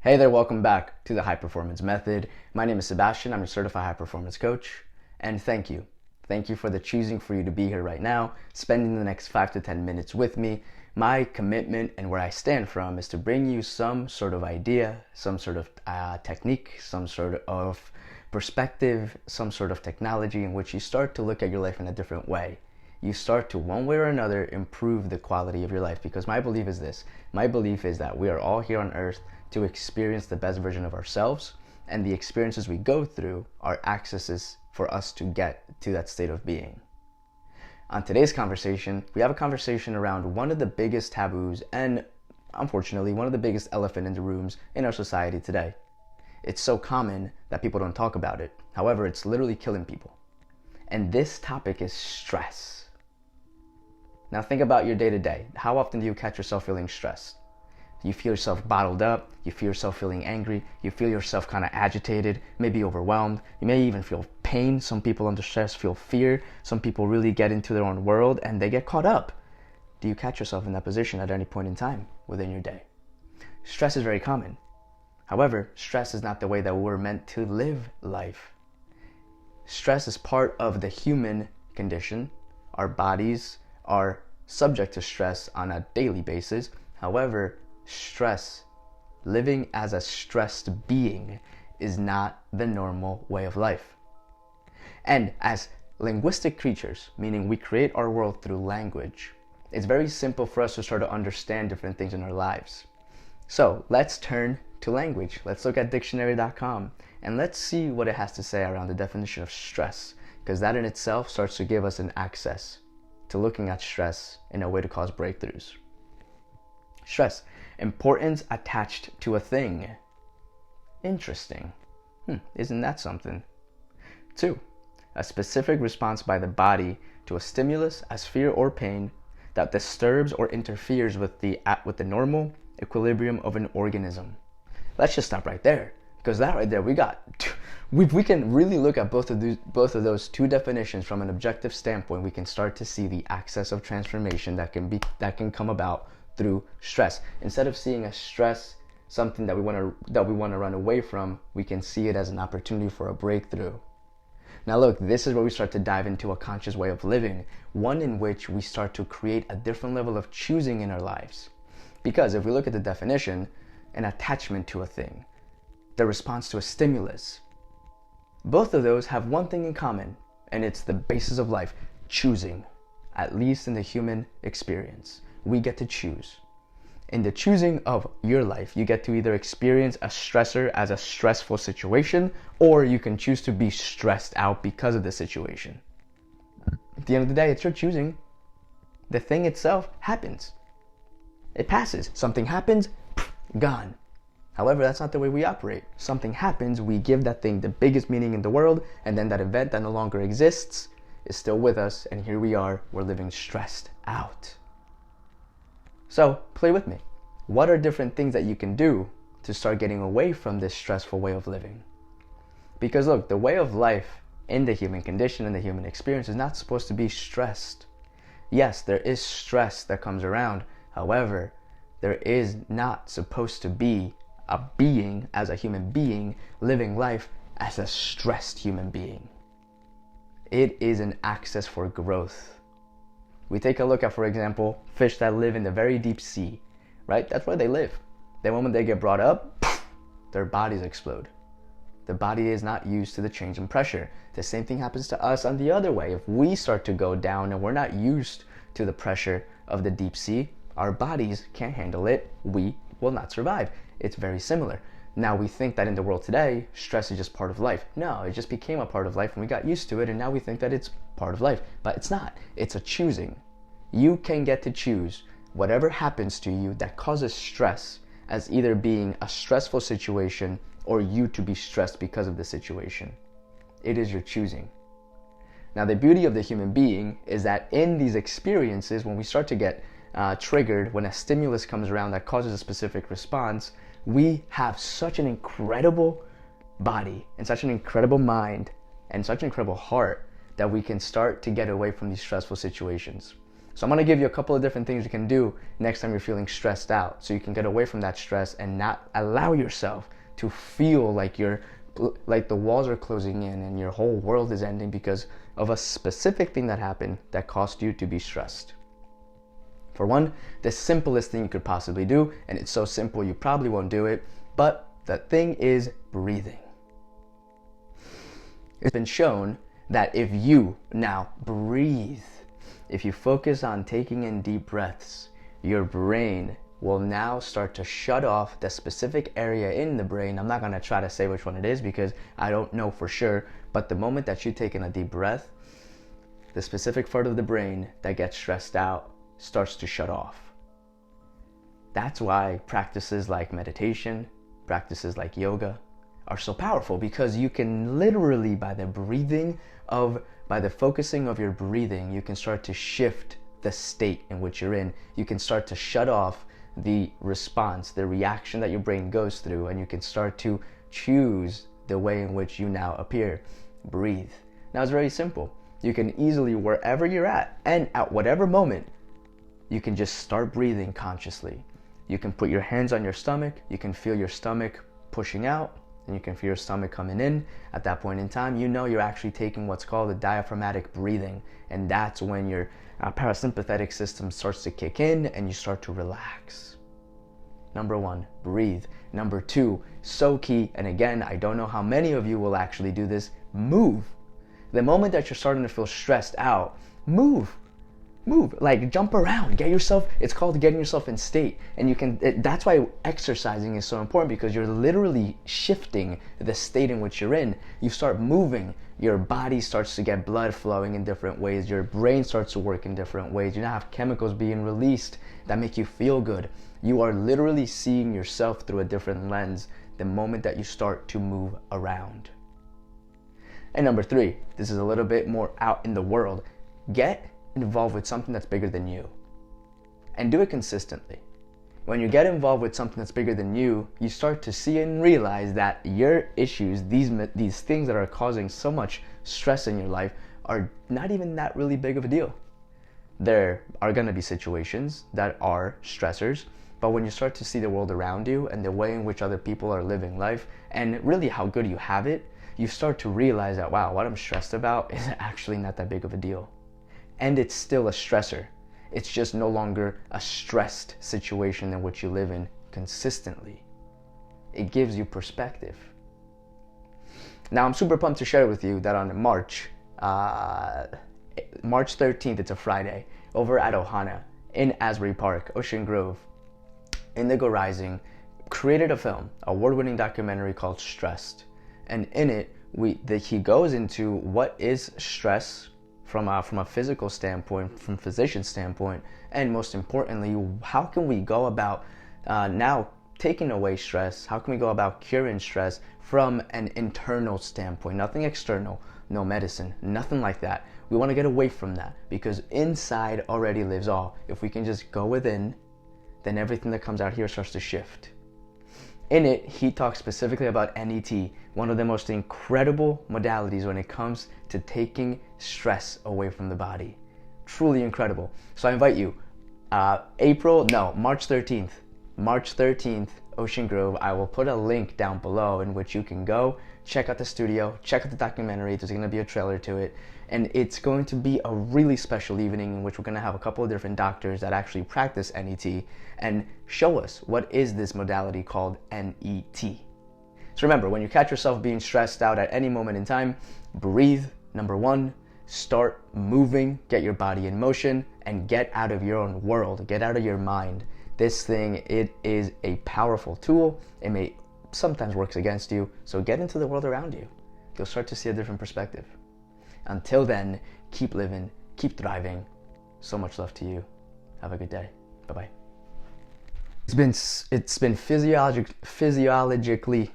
Hey there, welcome back to the High Performance Method. My name is Sebastian, I'm a certified high performance coach, and thank you. Thank you for the choosing for you to be here right now, spending the next 5 to 10 minutes with me. My commitment and where I stand from is to bring you some sort of idea, some sort of technique, some sort of perspective, some sort of technology in which you start to look at your life in a different way. You start to, one way or another, improve the quality of your life. Because my belief is this. My belief is that we are all here on earth to experience the best version of ourselves, and the experiences we go through are accesses for us to get to that state of being. On today's conversation, we have a conversation around one of the biggest taboos and, unfortunately, one of the biggest elephant in the rooms in our society today. It's so common that people don't talk about it. However, it's literally killing people. And this topic is stress. Now think about your day-to-day. How often do you catch yourself feeling stressed? You feel yourself bottled up, you feel yourself feeling angry, you feel yourself kind of agitated, maybe overwhelmed, you may even feel pain. Some people under stress feel fear, some people really get into their own world and they get caught up. Do you catch yourself in that position at any point in time within your day? Stress is very common. However, stress is not the way that we're meant to live life. Stress is part of the human condition. Our bodies are subject to stress on a daily basis. However, stress, living as a stressed being, is not the normal way of life. And as linguistic creatures, meaning we create our world through language, it's very simple for us to start to understand different things in our lives. So let's turn to language. Let's look at dictionary.com and let's see what it has to say around the definition of stress, because that in itself starts to give us an access to looking at stress in a way to cause breakthroughs. Stress, importance attached to a thing. Interesting. Isn't that something? 2, a specific response by the body to a stimulus as fear or pain that disturbs or interferes with the normal equilibrium of an organism. Let's just stop right there, because that right there, we can really look at both of those two definitions from an objective standpoint. We can start to see the access of transformation that can come about through stress. Instead of seeing as stress something that we want to run away from, we can see it as an opportunity for a breakthrough. Now look, this is where we start to dive into a conscious way of living, one in which we start to create a different level of choosing in our lives. Because if we look at the definition, an attachment to a thing, the response to a stimulus, both of those have one thing in common, and it's the basis of life: choosing. At least in the human experience, we get to choose. In the choosing of your life, you get to either experience a stressor as a stressful situation, or you can choose to be stressed out because of the situation. At the end of the day, it's your choosing. The thing itself happens. It passes. Something happens, gone. However, that's not the way we operate. Something happens, we give that thing the biggest meaning in the world, and then that event that no longer exists is still with us, and here we are, we're living stressed out. So, play with me. What are different things that you can do to start getting away from this stressful way of living? Because look, the way of life in the human condition and the human experience is not supposed to be stressed. Yes, there is stress that comes around. However, there is not supposed to be a being, as a human being, living life as a stressed human being. It is an access for growth. We take a look at, for example, fish that live in the very deep sea, right? That's where they live. The moment they get brought up, their bodies explode. The body is not used to the change in pressure. The same thing happens to us on the other way. If we start to go down and we're not used to the pressure of the deep sea, our bodies can't handle it. We will not survive. It's very similar. Now we think that in the world today, stress is just part of life. No, it just became a part of life and we got used to it, and now we think that it's part of life. But it's not. It's a choosing. You can get to choose whatever happens to you that causes stress as either being a stressful situation or you to be stressed because of the situation. It is your choosing. Now the beauty of the human being is that in these experiences, when we start to get triggered, when a stimulus comes around that causes a specific response, we have such an incredible body and such an incredible mind and such an incredible heart that we can start to get away from these stressful situations. So I'm going to give you a couple of different things you can do next time you're feeling stressed out, so you can get away from that stress and not allow yourself to feel like the walls are closing in and your whole world is ending because of a specific thing that happened that caused you to be stressed. For one, the simplest thing you could possibly do, and it's so simple you probably won't do it, but the thing is breathing. It's been shown that if you now breathe, if you focus on taking in deep breaths, your brain will now start to shut off the specific area in the brain. I'm not going to try to say which one it is because I don't know for sure, but the moment that you take in a deep breath, the specific part of the brain that gets stressed out starts to shut off. That's why practices like meditation, practices like yoga are so powerful, because you can literally, by the focusing of your breathing, you can start to shift the state in which you're in. You can start to shut off the response, the reaction that your brain goes through, and you can start to choose the way in which you now appear. Breathe. Now it's very simple. You can easily, wherever you're at and at whatever moment, you can just start breathing consciously. You can put your hands on your stomach, you can feel your stomach pushing out, and you can feel your stomach coming in. At that point in time, you know you're actually taking what's called a diaphragmatic breathing, and that's when your parasympathetic system starts to kick in and you start to relax. Number one, breathe. Number two, so key, and again, I don't know how many of you will actually do this, move. The moment that you're starting to feel stressed out, move, like jump around, get yourself, it's called getting yourself in state. And that's why exercising is so important, because you're literally shifting the state in which you're in. You start moving, your body starts to get blood flowing in different ways, your brain starts to work in different ways, you now have chemicals being released that make you feel good. You are literally seeing yourself through a different lens the moment that you start to move around. And number three, this is a little bit more out in the world. Get involved with something that's bigger than you, and do it consistently. When you get involved with something that's bigger than you, you start to see and realize that your issues, these things that are causing so much stress in your life, are not even that really big of a deal. There are going to be situations that are stressors, but when you start to see the world around you and the way in which other people are living life, and really how good you have it, you start to realize that, wow, what I'm stressed about is actually not that big of a deal. And it's still a stressor. It's just no longer a stressed situation in which you live in consistently. It gives you perspective. Now, I'm super pumped to share with you that on March 13th, it's a Friday, over at Ohana in Asbury Park, Ocean Grove, Indigo Rising created a film, award-winning documentary called Stressed. And in it, he goes into what is stress from a physical standpoint, from a physician standpoint, and most importantly, how can we go about now taking away stress? How can we go about curing stress from an internal standpoint? Nothing external, no medicine, nothing like that. We want to get away from that, because inside already lives all. If we can just go within, then everything that comes out here starts to shift. In it, he talks specifically about NET, one of the most incredible modalities when it comes to taking stress away from the body. Truly incredible. So I invite you, March 13th, Ocean Grove. I will put a link down below in which you can go, check out the studio, check out the documentary. There's going to be a trailer to it. And it's going to be a really special evening in which we're going to have a couple of different doctors that actually practice NET and show us what is this modality called NET. So remember, when you catch yourself being stressed out at any moment in time, breathe. Number one, start moving, get your body in motion, and get out of your own world, get out of your mind. This thing, it is a powerful tool. It may sometimes works against you, so get into the world around you. You'll start to see a different perspective. Until then, keep living, keep thriving. So much love to you. Have a good day. Bye-bye. It's been physiologically